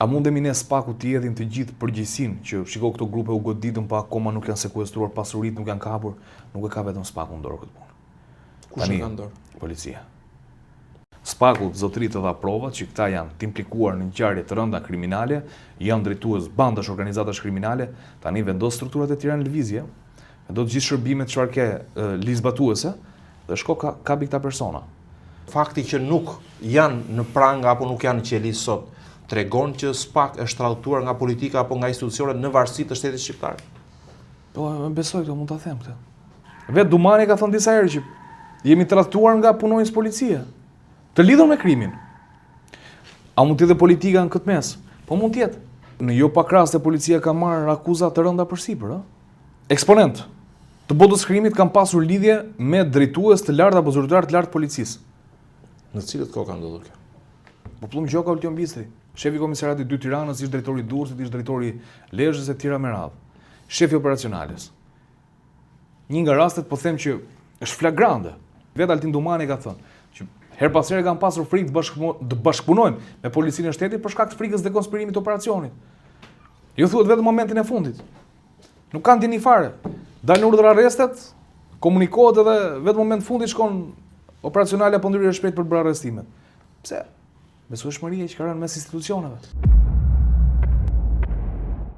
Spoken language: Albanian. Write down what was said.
A mundemi ne SPAK-u të hedhim të gjithë përgjegjësinë që shiko këto grupe u goditën pa akoma nuk janë sekuestruar pasuritë, nuk janë kapur, nuk e ka vetëm SPAK-u në dorë këtë punë. Kush e ka në dorë? Policia. SPAK-u zotërit të dha provat që këta janë të implikuar në ngjarje të rënda kriminale, janë drejtues bandash organizatash kriminale, tani vendos strukturat e tjera në lëvizje, do të gjithë shërbimet çfarë ke lizbatuese dhe shko kapi këta persona. Fakti që nuk janë në pranga apo nuk janë në qelis sot, tregon që SPAK është tralltuar nga politika apo nga institucionet në varësi të shtetit shqiptar? Po, besoj këto, mund ta them këtë. Vetë Dumani ka thënë disa herë që jemi tralltuar nga punonjës policie, të lidhur me krimin. A mund të jetë politika në këtë mes? Po mund të jetë. Në jo pak raste policia ka marrë akuza të rënda përsipër, ë? Eksponent të botës krimit kanë pasur lidhje me drejtues të lartë apo zyrtar të lartë policisë. Në cilët kohë ka ndodhur kjo? Po Plum Gjoka Ultion Bistri, shefi komisariatit 2 Tiranës, ishte drejtori i Durrësit, ishte drejtori i Lezhës e tjera me radhë. Shefi operacionales. Një nga rastet po them që është flagrante. Vetë Altin Dumani ka thënë që her pas here kanë pasur frikë të bashkëpunojnë me policinë e shtetit për shkak të frikës dhe konspirimit të operacionit. Jo thuhet vetëm momentin e fundit. Nuk kanë dini fare. Dalin urdhër arrestet, komunikohet edhe vetëm moment fundit shkon operacionale apo ndryrë shpejt për bërë arrestimet. Pse? Besueshmëria që ka rënë mes institucioneve.